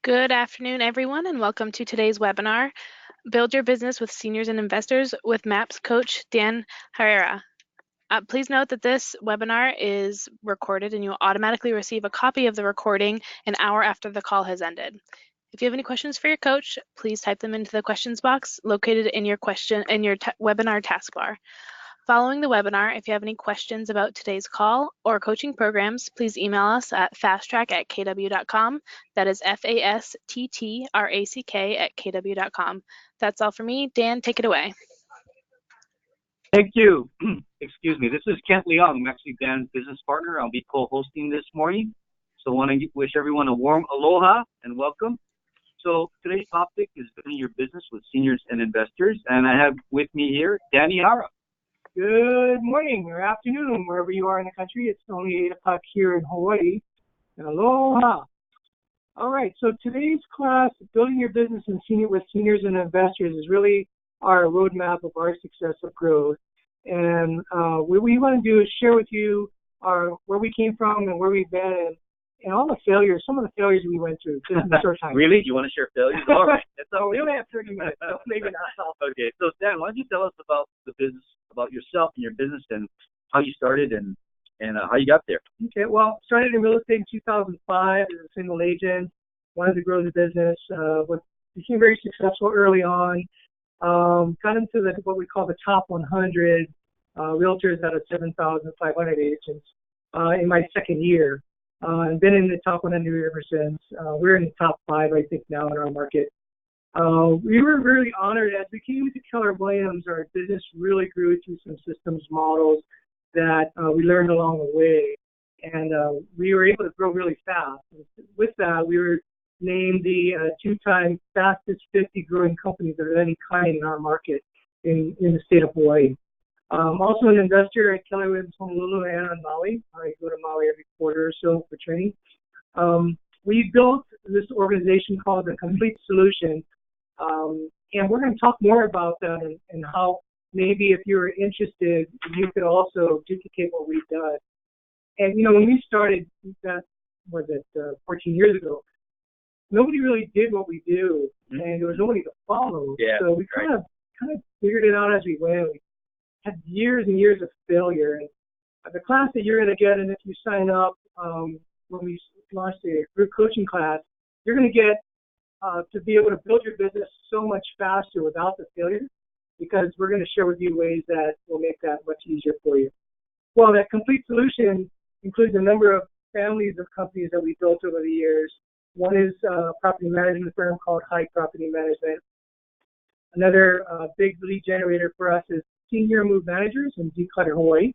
Good afternoon, everyone, and welcome to today's webinar, Build Your Business with Seniors and Investors with MAPS coach Dan Herrera. Please note that this webinar is recorded and you'll automatically receive a copy of the recording an hour after the call has ended. If you have any questions for your coach, please type them into the questions box located in your webinar taskbar. Following the webinar, if you have any questions about today's call or coaching programs, please email us at fasttrack@kw.com. That is fasttrack@kw.com. That's all for me. Dan, take it away. Thank you. Excuse me. This is Kent Leong. I'm actually Dan's business partner. I'll be co-hosting this morning. So I want to wish everyone a warm aloha and welcome. So today's topic is building your business with seniors and investors. And I have with me here Danny Hara. Good morning or afternoon, wherever you are in the country. It's only 8 o'clock here in Hawaii. And aloha. All right, so today's class, Building Your Business with Seniors and Investors, is really our roadmap of our success of growth. And what we want to do is share with you where we came from and where we've been and all the failures, some of the failures we went through just in the short time. Really? You want to share failures? All right. We only have 30 minutes, so maybe not. Okay, so Dan, why don't you tell us about the business, about yourself and your business and how you started and how you got there. Okay, well, started in real estate in 2005 as a single agent, wanted to grow the business, became very successful early on, got into what we call the top 100 realtors out of 7,500 agents in my second year, and been in the top 100 ever since. We're in the top 5, I think, now in our market. We were really honored as we came to Keller Williams. Our business really grew through some systems models that we learned along the way, and we were able to grow really fast. With that, we were named the 2-time fastest 50 growing companies of any kind in our market in the state of Hawaii. Also an investor at Keller Williams Honolulu and on Maui. I go to Maui every quarter or so for training. We built this organization called The Complete Solution, and we're going to talk more about that and how maybe if you're interested, you could also duplicate what we've done. And, when we started, that was 14 years ago, nobody really did what we do, and there was nobody to follow. Yeah, so we kind of figured it out as we went. We had years and years of failure. And the class that you're going to get, and if you sign up when we launched the group coaching class, you're going to get to be able to build your business so much faster without the failure, because we're going to share with you ways that will make that much easier for you. Well, that complete solution includes a number of families of companies that we built over the years. One is a property management firm called High Property Management. Another big lead generator for us is Senior Move Managers in Declutter Hawaii,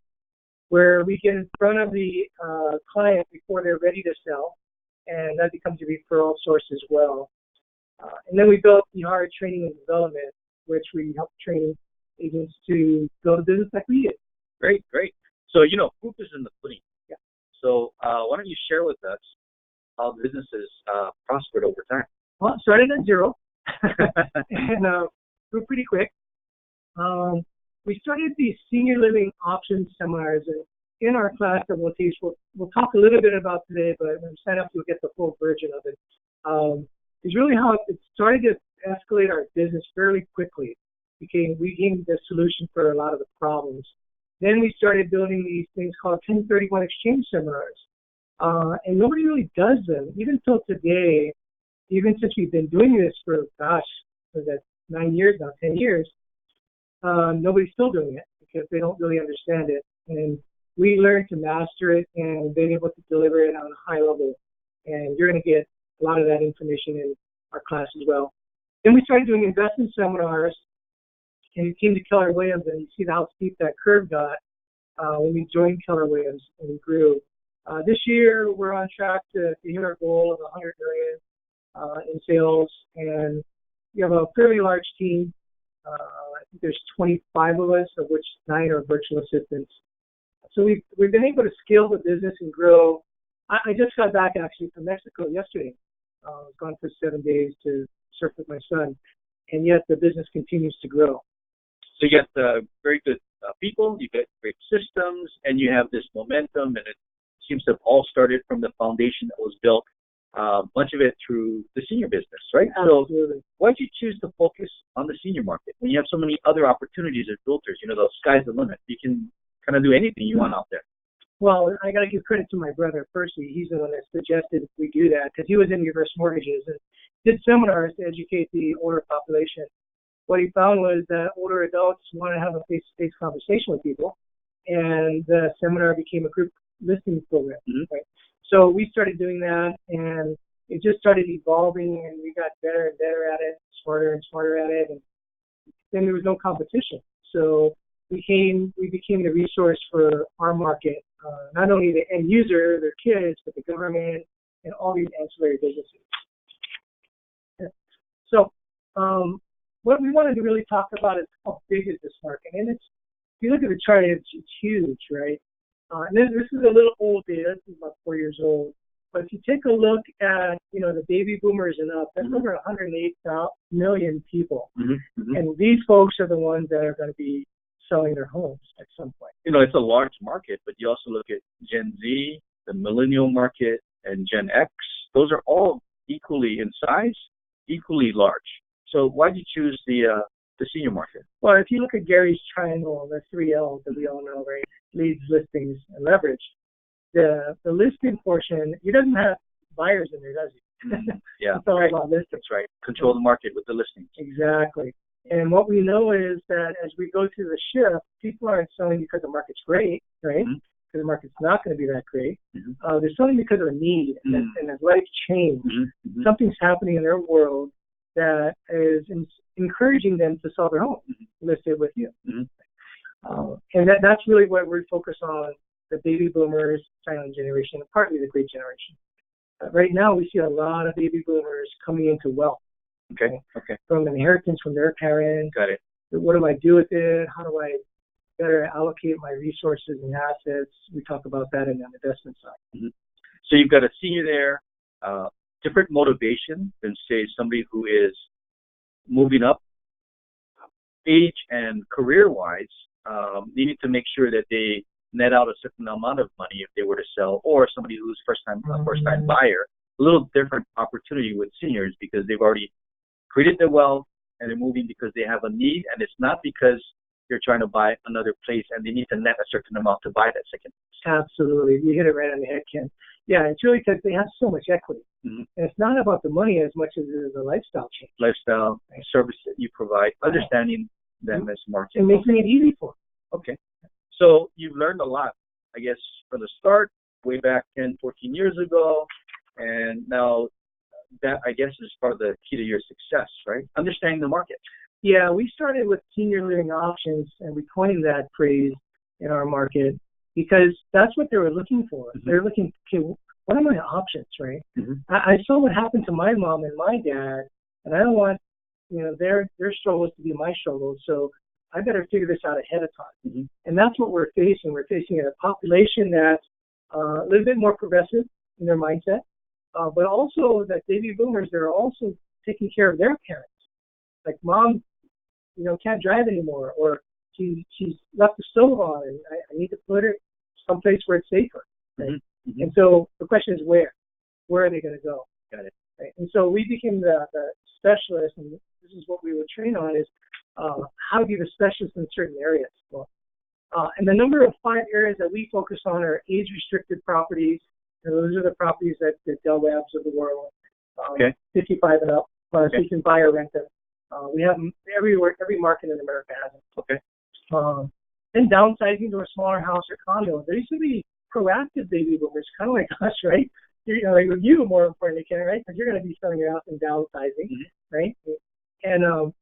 where we get in front of the client before they're ready to sell, and that becomes a referral source as well. And then we built Ihara Training and Development, which we help train agents to build a business like we did. Great. So, proof is in the pudding. Yeah. So why don't you share with us how businesses prospered over time? Well, it started at 0 and grew pretty quick. We started these senior living options seminars, and in our class that we'll teach, we'll talk a little bit about today, but when you sign up, you'll get the full version of it. It's really how it started to escalate our business fairly quickly. We became the solution for a lot of the problems. Then we started building these things called 1031 exchange seminars. And nobody really does them, even till today, even since we've been doing this for, was that 9 years now, 10 years, nobody's still doing it because they don't really understand it. And we learned to master it and been able to deliver it on a high level. And you're going to get a lot of that information in our class as well. Then we started doing investment seminars, and it came to Keller Williams, and you see how steep that curve got when we joined Keller Williams and we grew. This year, we're on track to hit our goal of 100 million in sales, and we have a fairly large team. I think there's 25 of us, of which 9 are virtual assistants. So we've been able to scale the business and grow. I just got back actually from Mexico yesterday. I was gone for 7 days to surf with my son, and yet the business continues to grow. So you got very good people, you got great systems, and you have this momentum, and it seems to have all started from the foundation that was built much of it through the senior business, right? Absolutely. So why did you choose to focus on the senior market when you have so many other opportunities as realtors? You know, the sky's the limit. You can kind of do anything you want out there. Well, I got to give credit to my brother. Firstly, he's the one that suggested we do that because he was in reverse mortgages and did seminars to educate the older population. What he found was that older adults want to have a face-to-face conversation with people, and the seminar became a group listing program. Right? So we started doing that, and it just started evolving, and we got better and better at it, smarter and smarter at it, and then there was no competition. So we became the resource for our market, not only the end user, their kids, but the government and all these ancillary businesses. Yeah. So what we wanted to really talk about is how big is this market, and if you look at the chart, it's huge, right? And this is a little old data. This is about 4 years old. But if you take a look at, the baby boomers and up, that's over 108 million people. And these folks are the ones that are going to be selling their homes at some point. It's a large market, but you also look at Gen Z, the millennial market, and Gen X. Those are all equally in size, equally large. So why did you choose the senior market? Well, if you look at Gary's triangle, the 3 L's that we all know, right? Leads, listings, and leverage. The listing portion, he doesn't have buyers in there, does he? Yeah. It's all about listings. That's right. Control the market with the listings. Exactly. And what we know is that as we go through the shift, people aren't selling because the market's great, right? Because the market's not going to be that great. They're selling because of a need and as life change. Something's happening in their world that is encouraging them to sell their home, list it with you. And that's really what we're focused on, the baby boomers, silent generation, and partly the great generation. Right now, we see a lot of baby boomers coming into wealth. Okay. From inheritance from their parents. Got it. What do I do with it? How do I better allocate my resources and assets? We talk about that in the investment side. So you've got a senior there, different motivation than, say, somebody who is moving up age and career-wise, needing to make sure that they net out a certain amount of money if they were to sell, or somebody who's first-time buyer. A little different opportunity with seniors because they've already created their wealth and they're moving because they have a need, and it's not because they're trying to buy another place and they need to net a certain amount to buy that second place. Absolutely. You hit it right on the head, Ken. Yeah, it's really because they have so much equity. And it's not about the money as much as it is a lifestyle change. Lifestyle, service that you provide, understanding them as market. And making it easy for them. Okay. So you've learned a lot, I guess, from the start, way back 10, 14 years ago, and now that, I guess, is part of the key to your success, right? Understanding the market. Yeah, we started with senior living options, and we coined that phrase in our market because that's what they were looking for. They're looking, okay, what are my options, right? I saw what happened to my mom and my dad, and I don't want, their struggles to be my struggles, so I better figure this out ahead of time. And that's what we're facing. We're facing a population that's a little bit more progressive in their mindset, but also that baby boomers, they're also taking care of their parents. Like mom, can't drive anymore, or she's left the stove on, and I need to put her someplace where it's safer. Right? And so the question is where? Where are they going to go? Got it. Right? And so we became the specialist, and this is what we would train on is how to be the specialist in certain areas. Well, and the number of 5 areas that we focus on are age-restricted properties. And those are the properties that the Del Webs of the world, 55 and up, plus you can buy or rent them. We have them everywhere. Every market in America has them. Then downsizing to a smaller house or condo. There used to be proactive baby boomers, kind of like us, right? Like you, more importantly, Ken, right? Because you're going to be selling your house and downsizing, right? And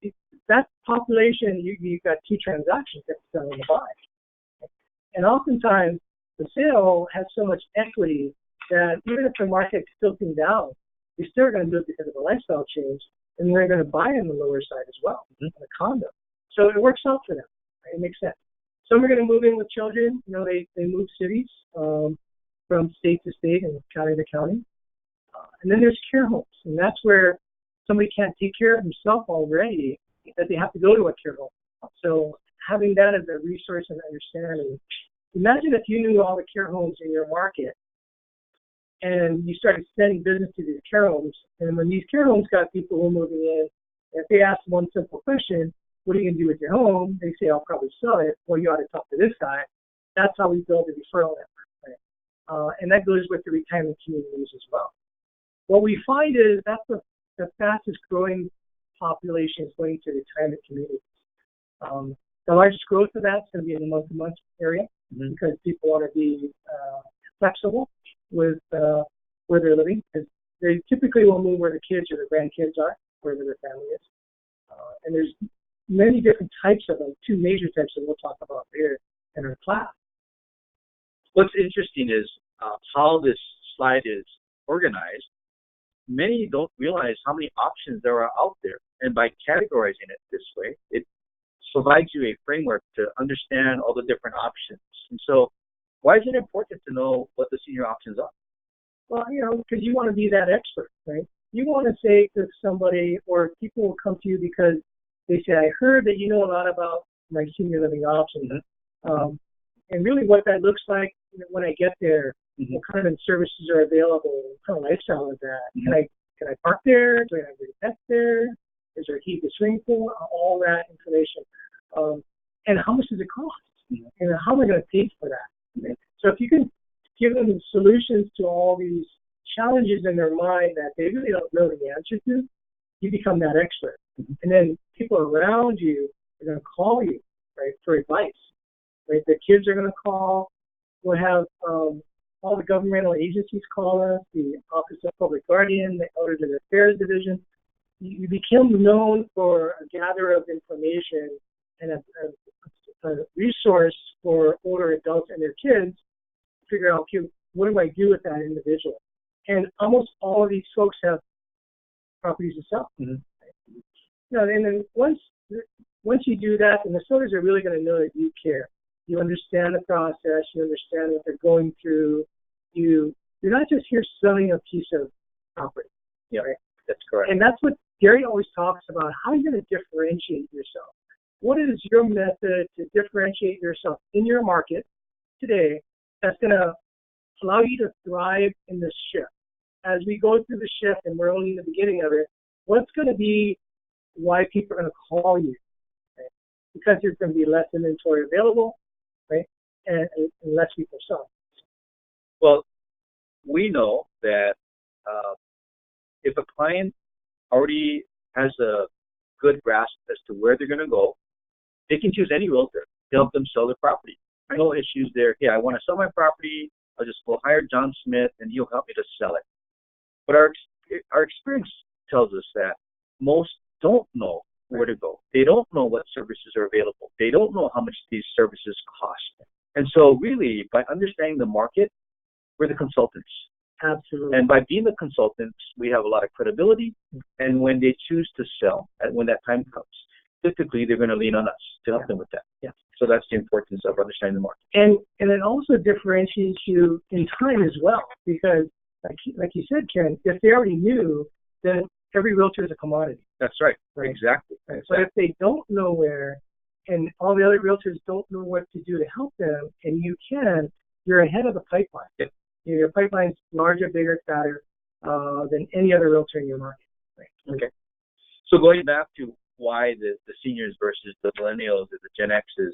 that population, you've got 2 transactions that's sell and buy. And oftentimes, the sale has so much equity that even if the market's tilting down, you're still going to do it because of a lifestyle change, and they're going to buy on the lower side as well, in a condo. So it works out for them. Right? It makes sense. Some are going to move in with children. They move cities from state to state and county to county. And then there's care homes, and that's where somebody can't take care of themselves already, that they have to go to a care home. So having that as a resource and understanding. Imagine if you knew all the care homes in your market, and you started sending business to these care homes. And when these care homes got people who were moving in, if they asked one simple question, what are you going to do with your home? They say, I'll probably sell it. Well, you ought to talk to this guy. That's how we build a referral network. Right? And that goes with the retirement communities as well. What we find is that's the fastest growing population is going to retirement communities. The largest growth of that's going to be in the month-to-month area because people want to be flexible with where they're living. Because they typically will move where the kids or the grandkids are, wherever their family is. And there's many different types of them, two major types that we'll talk about here in our class. What's interesting is how this slide is organized. Many don't realize how many options there are out there. And by categorizing it this way, it provides you a framework to understand all the different options. And so why is it important to know what the senior options are? Well, because you want to be that expert, right? You want to say to somebody, or people will come to you because they say, I heard that you know a lot about my senior living options. And really what that looks like when I get there, what kind of services are available, what kind of lifestyle is that? Can I park there? Do I have a pet there? Is there a heated swimming pool? All that information. And how much does it cost? And how am I going to pay for that? So if you can give them solutions to all these challenges in their mind that they really don't know the answer to, you become that expert. And then people around you are going to call you, right, for advice. Right? The kids are going to call. We'll have all the governmental agencies call us, the Office of Public Guardian, the Elders and Affairs Division. You become known for a gatherer of information and a resource for older adults and their kids to figure out, okay, what do I do with that individual? And almost all of these folks have properties to sell. And then once you do that, the sellers are really going to know that you care. You understand the process. You understand what they're going through. You're not just here selling a piece of property. Yeah, right? That's correct. And that's what Gary always talks about. How are you going to differentiate yourself? What is your method to differentiate yourself in your market today that's going to allow you to thrive in this shift? As we go through the shift, and we're only in the beginning of it, what's going to be why people are going to call you? Right? Because there's going to be less inventory available, right? And less people selling. Well, we know that if a client already has a good grasp as to where they're going to go, they can choose any realtor to help them sell their property. Right. No issues there. Yeah, I want to sell my property. I'll just go hire John Smith, and he'll help me to sell it. But our experience tells us that most don't know where to go. They don't know what services are available. They don't know how much these services cost. And so really, by understanding the market, we're the consultants. Absolutely. And by being the consultants, we have a lot of credibility. And when they choose to sell, and when that time comes, typically they're going to lean on us to help them with that. Yeah. So that's the importance of understanding the market. And it also differentiates you in time as well, because like you said, Ken, if they already knew, then every realtor is a commodity. That's right. Right. Exactly. Right. But if they don't know where, and all the other realtors don't know what to do to help them, and you can, you're ahead of the pipeline. Yeah. Your pipeline's larger, bigger, fatter than any other realtor in your market. Right? Okay. So going back to why the seniors versus the millennials or the Gen X's,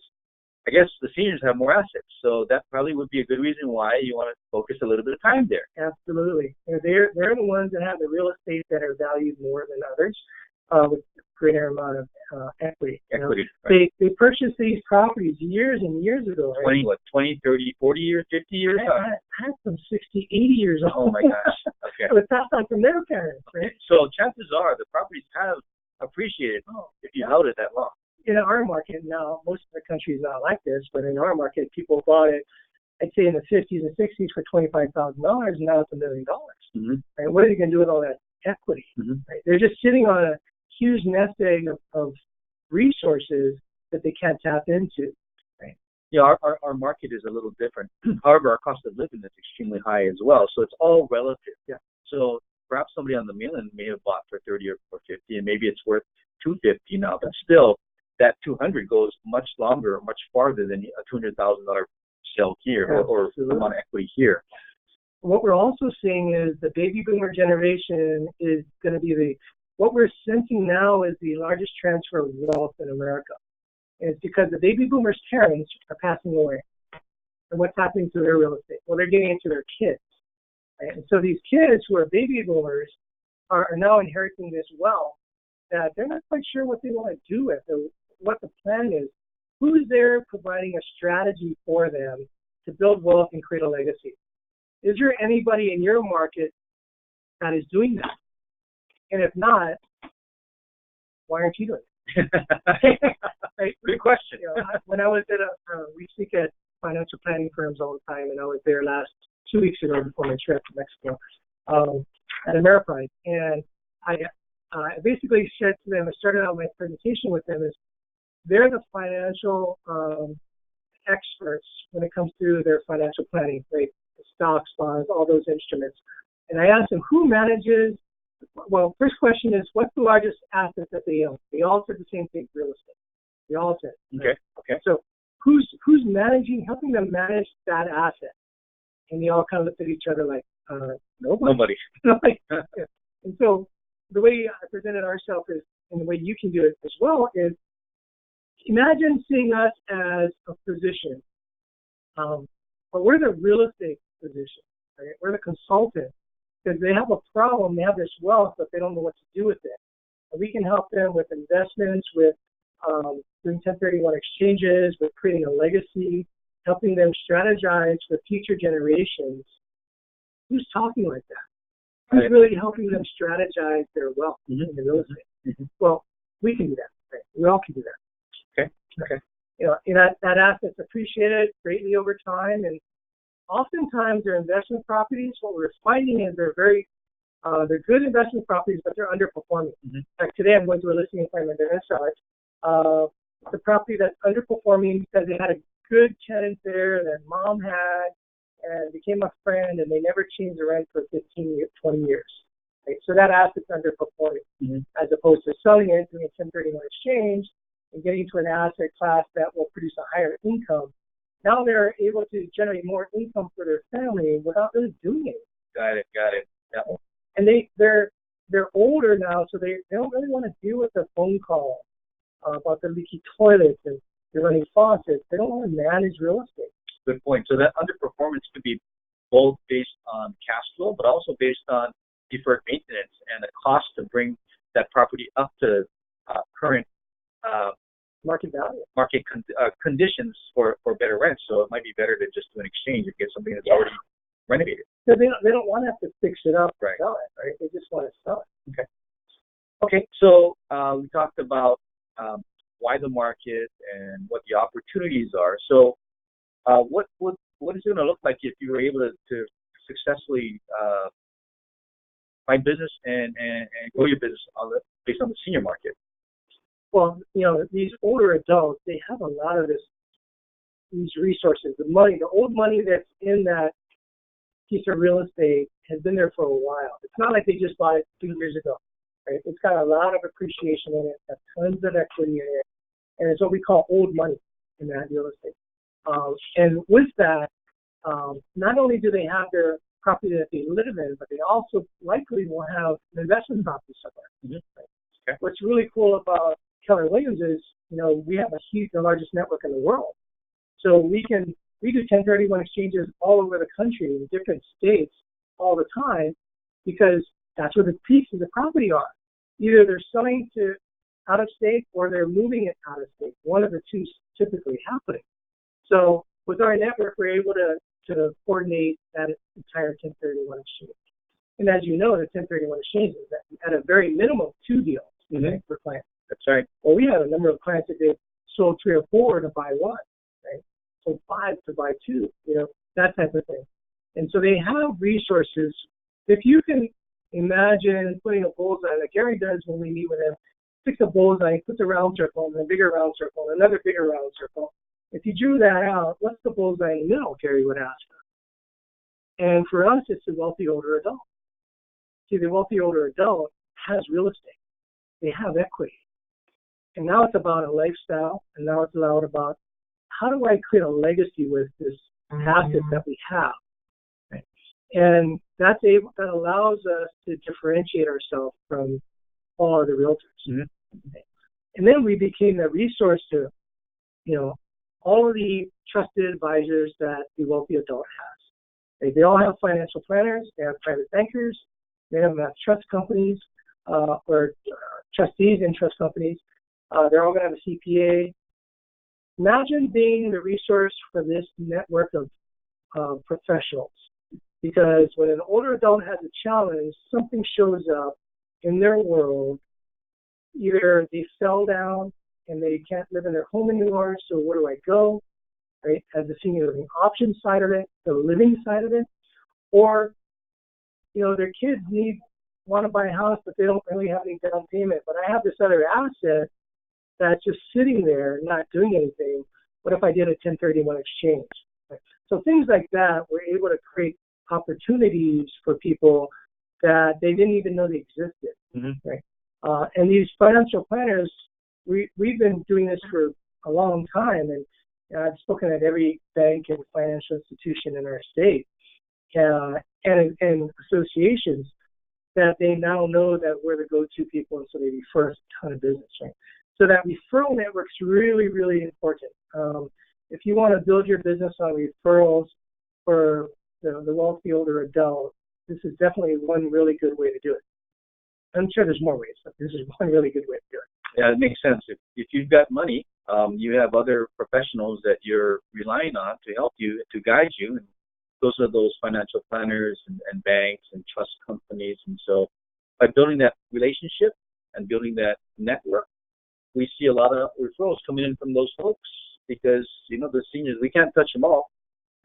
I guess the seniors have more assets. So that probably would be a good reason why you want to focus a little bit of time there. Absolutely. They're the ones that have the real estate that are valued more than others with a greater amount of equity. Equity. Right. They purchased these properties years and years ago. Right? 20, 30, 40 years, 50 years? I had some 60, 80 years old. Oh, my gosh. Okay. It was passed on from their parents, right? So chances are the properties have appreciated if you held it that long. In our market now, most of the country is not like this, but in our market, people bought it, I'd say in the 50s and 60s for $25,000, and now it's $1 million. Right? What are they going to do with all that equity? Right? They're just sitting on a huge nest egg of resources that they can't tap into. Right? Yeah, our market is a little different. However, our cost of living is extremely high as well, so it's all relative. Yeah. So perhaps somebody on the mainland may have bought for 30 or 50, and maybe it's worth $250 now, but still, that 200 goes much longer, much farther than a $200,000 sale here or amount of equity here. what we're also seeing is the baby boomer generation is going to be what we're sensing now is the largest transfer of wealth in America. And it's because the baby boomers' parents are passing away. And what's happening to their real estate? Well, they're getting into their kids. Right? And so these kids who are baby boomers are now inheriting this wealth that they're not quite sure what they want to do with or what the plan is. Who's there providing a strategy for them to build wealth and create a legacy? Is there anybody in your market that is doing that? And if not, why aren't you doing it? Right? Good question. When I was at we speak at financial planning firms all the time, and I was there 2 weeks ago before my trip to Mexico at Ameriprise, and I basically said to them, I started out my presentation with them is they're the financial experts when it comes to their financial planning, right? Stocks, bonds, all those instruments. And I asked them who manages. Well, first question is what's the largest asset that they own? They all said the same thing, real estate. They all said. Okay. Okay. So who's helping them manage that asset? And they all kind of looked at each other like, nobody. Nobody. And so the way I presented ourselves is, and the way you can do it as well is, imagine seeing us as a physician, but we're the real estate physician, right? We're the consultant because they have a problem, they have this wealth, but they don't know what to do with it. And we can help them with investments, with doing 1031 exchanges, with creating a legacy, helping them strategize for future generations. Who's talking like that? Who's really helping them strategize their wealth in the real estate? Mm-hmm. Well, we can do that. Right? We all can do that. Okay. That asset's appreciated greatly over time, and oftentimes they're investment properties. What we're finding is they're good investment properties, but they're underperforming. Mm-hmm. Like today, I'm going to a listing appointment. They're going to sell it. The property that's underperforming because they had a good tenant there that mom had and became a friend, and they never changed the rent for 15 years, 20 years. Right? So that asset's underperforming, as opposed to selling it, doing a 1031 exchange, and getting to an asset class that will produce a higher income. Now they're able to generate more income for their family without really doing it. Got it. Yeah. And they're older now, so they don't really want to deal with the phone call about the leaky toilets and the running faucets. They don't want to manage real estate. Good point. So that underperformance could be both based on cash flow, but also based on deferred maintenance and the cost to bring that property up to current market value, conditions for better rent. So it might be better to just do an exchange and get something that's already renovated. So they don't want to have to fix it up, right? Sell it, right? They just want to sell it. Okay. So we talked about why the market and what the opportunities are. So what is it going to look like if you were able to successfully find business and grow your business based on the senior market? Well, these older adults, they have a lot of these resources, the old money that's in that piece of real estate has been there for a while. It's not like they just bought it 2 years ago, right? It's got a lot of appreciation in it, got tons of equity in it, and it's what we call old money in that real estate. And with that, not only do they have their property that they live in, but they also likely will have an investment property somewhere. Mm-hmm. Right? Okay. What's really cool about Keller Williams is, we have the largest network in the world. So we do 1031 exchanges all over the country in different states all the time because that's where the pieces of property are. Either they're selling to out of state or they're moving it out of state. One of the two is typically happening. So with our network, we're able to coordinate that entire 1031 exchange. And as you know, the 1031 exchange is at a very minimum 2 deals per client. That's right. Well, we have a number of clients that they sold 3 or 4 to buy 1, right? So 5 to buy 2, that type of thing. And so they have resources. If you can imagine putting a bullseye, like Gary does when we meet with him, sticks a bullseye, puts a round circle, and a bigger round circle, and another bigger round circle. If you drew that out, what's the bullseye in the middle, Gary would ask. And for us, it's the wealthy older adult. See, the wealthy older adult has real estate. They have equity. And now it's about a lifestyle, and now it's about how do I create a legacy with this asset that we have? Right? And that allows us to differentiate ourselves from all other realtors. Mm-hmm. And then we became the resource to, all of the trusted advisors that the wealthy adult has. They all have financial planners, they have private bankers, they have trust companies or trustees in trust companies. They're all going to have a CPA. Imagine being the resource for this network of professionals. Because when an older adult has a challenge, something shows up in their world. Either they fell down and they can't live in their home anymore, so where do I go? Right? As the senior living option side of it, the living side of it, or their kids want to buy a house, but they don't really have any down payment. But I have this other asset that's just sitting there, not doing anything. What if I did a 1031 exchange? Right? So things like that, we're able to create opportunities for people that they didn't even know they existed. Mm-hmm. Right? And these financial planners, we've been doing this for a long time, and I've spoken at every bank and financial institution in our state and associations that they now know that we're the go-to people, and so they refer us a ton of business. Right? So that referral network's really, really important. If you want to build your business on referrals for the wealthy older adult, this is definitely one really good way to do it. I'm sure there's more ways, but this is one really good way to do it. Yeah, it makes sense. If you've got money, you have other professionals that you're relying on to help you, to guide you. And those are those financial planners and banks and trust companies. And so by building that relationship and building that network, we see a lot of referrals coming in from those folks because, the seniors, we can't touch them all.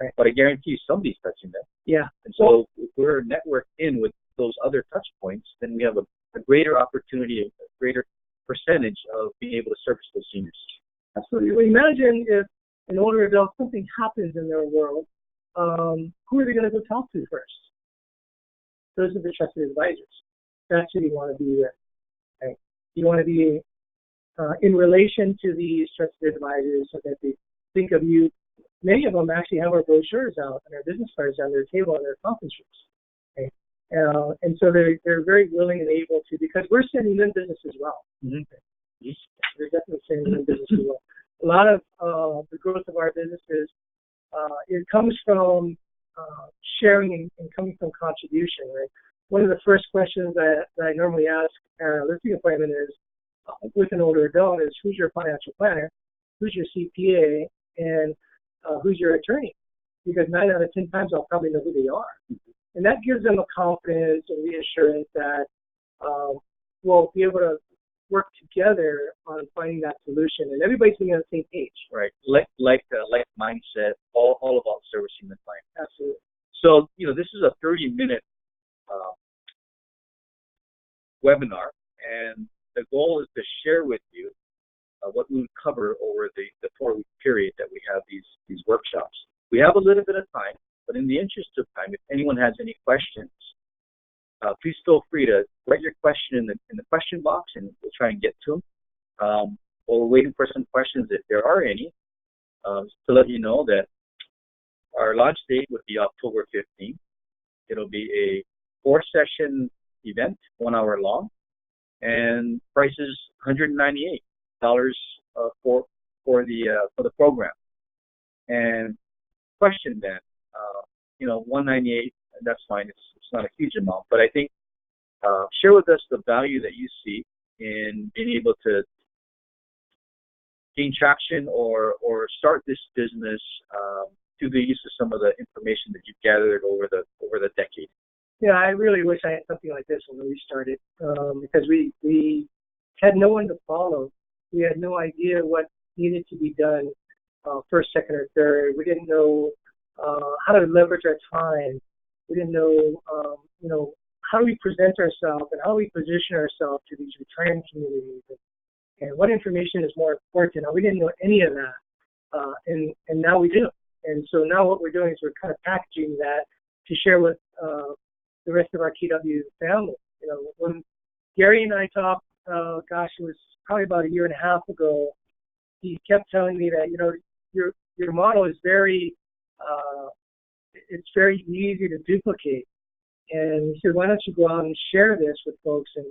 Right. But I guarantee you somebody's touching them. Yeah. And so if we're networked in with those other touch points, then we have a greater opportunity, a greater percentage of being able to service those seniors. Absolutely. Well, imagine if an older adult, something happens in their world, who are they going to go talk to first? Those are the trusted advisors. That's who you want to be with. Right? You want to be in relation to these trusted advisors so that they think of you. Many of them actually have our brochures out and our business cards on their table in their conference rooms. Right? And so they're very willing and able to, because we're sending them business as well. Mm-hmm. They're definitely sending them business as well. A lot of the growth of our businesses, it comes from sharing and coming from contribution. Right? One of the first questions that I normally ask at a listing appointment is, with an older adult, is who's your financial planner, who's your CPA, and who's your attorney? Because 9 out of 10 times I'll probably know who they are. And that gives them a confidence and reassurance that we'll be able to work together on finding that solution, and everybody's being on the same page. Right. Like mindset, all about servicing the client. Absolutely. So, this is a 30-minute webinar, and the goal is to share with you what we would cover over the 4-week period that we have these workshops. We have a little bit of time, but in the interest of time, if anyone has any questions, please feel free to write your question in the question box, and we'll try and get to them. While we're waiting for some questions, if there are any, to let you know that our launch date would be October 15th. It'll be a 4-session event, 1 hour long, and price is $198 for the program. And question then, $198, that's fine. It's not a huge amount, but I think share with us the value that you see in being able to gain traction or start this business through the use of some of the information that you've gathered over the decade. Yeah, I really wish I had something like this when we started, because we had no one to follow. We had no idea what needed to be done first, second, or third. We didn't know how to leverage our time. We didn't know, how do we present ourselves and how do we position ourselves to these retirement communities and what information is more important. We didn't know any of that, and now we do. And so now what we're doing is we're kind of packaging that to share with the rest of our KW family. When Gary and I talked, it was probably about 1.5 years ago, he kept telling me that, your model is very it's very easy to duplicate. And he said, why don't you go out and share this with folks and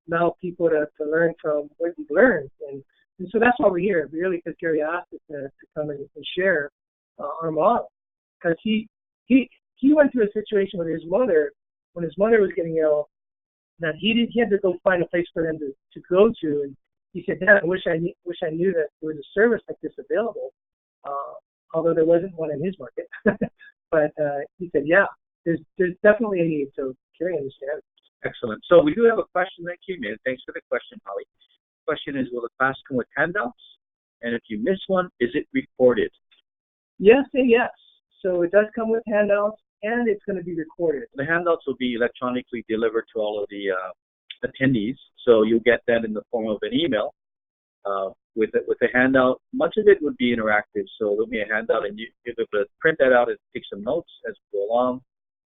allow people to learn from what you've learned. And so that's why we're here, really, because Gary asked us to come and share our model. Because he went through a situation with his mother, when his mother was getting ill, that he had to go find a place for them to go to. And he said, Dad, I wish I knew that there was a service like this available, although there wasn't one in his market. But he said, yeah, there's definitely a need. So Gary understands. Excellent. So we do have a question that came in. Thanks for the question, Holly. The question is, will the class come with handouts? And if you miss one, is it recorded? Yes and yes. So it does come with handouts, and it's going to be recorded. The handouts will be electronically delivered to all of the attendees. So you'll get that in the form of an email. With the handout, much of it would be interactive. So there'll be a handout, and you'll be able to print that out and take some notes as we go along,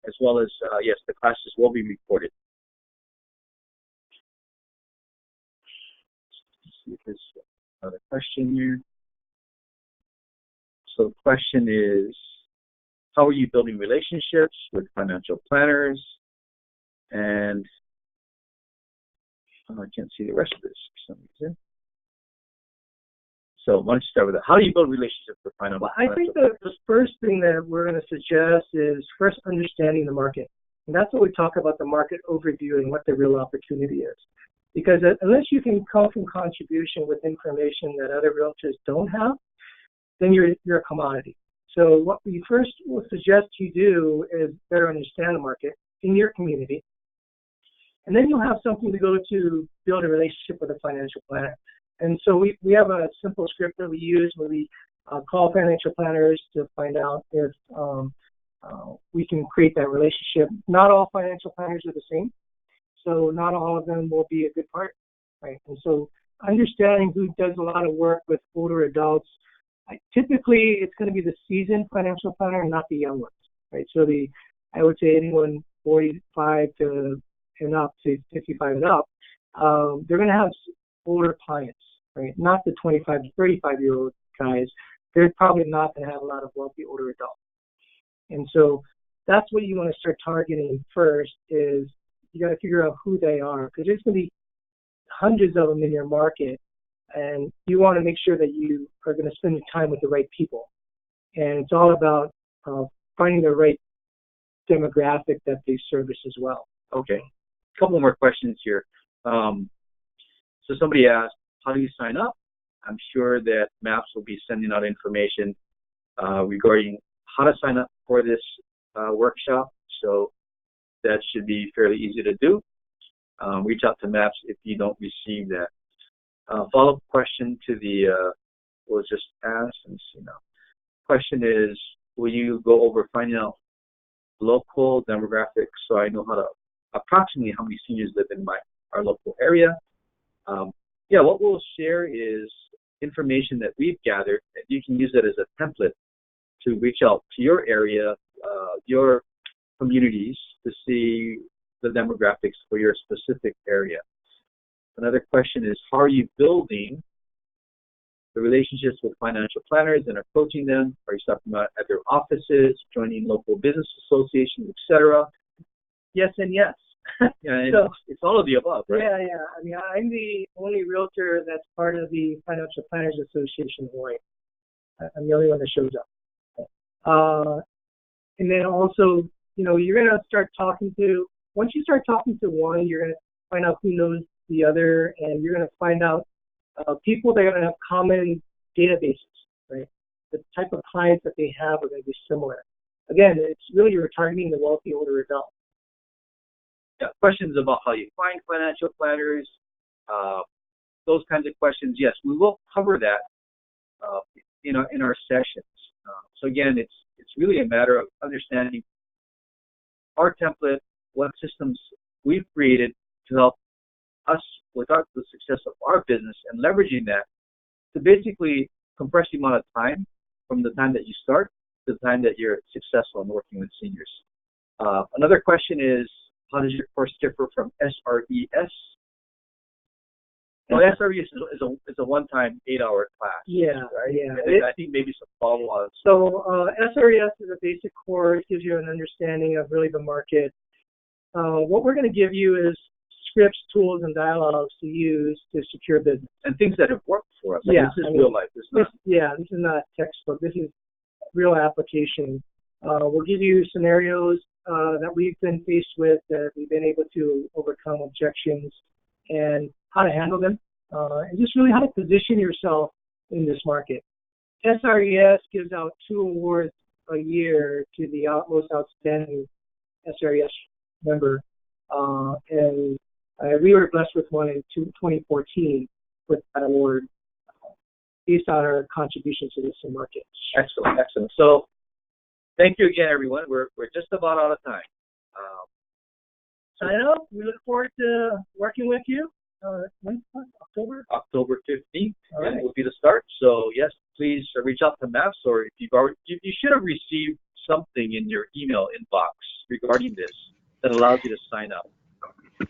as well as, yes, the classes will be recorded. Let's see if there's another question here. So the question is, how are you building relationships with financial planners? And I can't see the rest of this for some reason. So why don't you start with that? How do you build relationships with financial planners? I think the first thing that we're going to suggest is first understanding the market. And that's what we talk about, the market overview and what the real opportunity is. Because unless you can come from contribution with information that other realtors don't have, then you're a commodity. So what we first will suggest you do is better understand the market in your community. And then you'll have something to go to build a relationship with a financial planner. And so we have a simple script that we use where we call financial planners to find out if we can create that relationship. Not all financial planners are the same, so not all of them will be a good partner, right? And so understanding who does a lot of work with older adults, typically it's going to be the seasoned financial planner, not the young ones, right? So I would say anyone 45 to and up to 55 and up, they're going to have older clients, right? Not the 25 to 35-year-old guys. They're probably not going to have a lot of wealthy older adults. And so that's what you want to start targeting first is you got to figure out who they are, because there's going to be hundreds of them in your market, and you want to make sure that you are going to spend your time with the right people. And it's all about finding the right demographic that they service as well. Okay. A couple more questions here. So somebody asked, how do you sign up? I'm sure that MAPS will be sending out information regarding how to sign up for this workshop. So that should be fairly easy to do. Reach out to MAPS if you don't receive that. Follow-up question to the was just asked. Let me see now. Question is, will you go over finding out local demographics so I know how to approximately how many seniors live in our local area? Yeah, what we'll share is information that we've gathered, and you can use that as a template to reach out to your area, your communities, to see the demographics for your specific area. Another question is, how are you building the relationships with financial planners and approaching them? Are you stopping at their offices, joining local business associations, etc.? Yes and yes. Yeah, so, it's all of the above, right? Yeah. I mean, I'm the only realtor that's part of the Financial Planners Association of Hawaii. I'm the only one that shows up. And then also, you're going to start talking to, once you start talking to one, you're going to find out who knows the other, and you're going to find out people that are going to have common databases, right? The type of clients that they have are going to be similar. Again, it's really you're targeting the wealthy older adult. Yeah, questions about how you find financial planners, those kinds of questions. Yes, we will cover that in our sessions. So again, it's really a matter of understanding our template, what systems we've created to help us with the success of our business, and leveraging that to basically compress the amount of time from the time that you start to the time that you're successful in working with seniors. Another question is, how does your course differ from SRES? Well, SRE is a one-time 8-hour class. Yeah, right? yeah. And I think maybe some follow-ons. So SRES is a basic course, gives you an understanding of really the market. What we're going to give you is scripts, tools, and dialogues to use to secure business. And things that have worked for us. Like Yeah, this is real life. This is not. This is not textbook. This is real application. We'll give you scenarios that we've been faced with, that we've been able to overcome objections, and how to handle them, and just really how to position yourself in this market. SRES gives out 2 awards a year to the most outstanding SRES member, and we were blessed with one in 2014 with that award based on our contributions to this market. Excellent, excellent. So thank you again, everyone. We're just about out of time. Sign up. We look forward to working with you. When? October? October 15th Right. will be the start. So yes, please reach out to MAPS, or if you've already, you should have received something in your email inbox regarding this that allows you to sign up.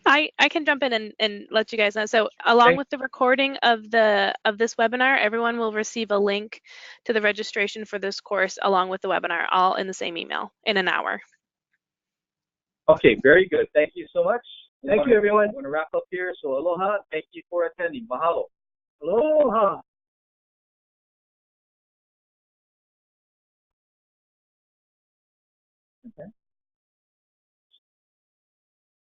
I can jump in and let you guys know. So along with the recording of this webinar, everyone will receive a link to the registration for this course along with the webinar, all in the same email in an hour. Okay, very good. Thank you so much. Thank you, everyone. I'm going to wrap up here. So aloha. Thank you for attending. Mahalo. Aloha. Okay.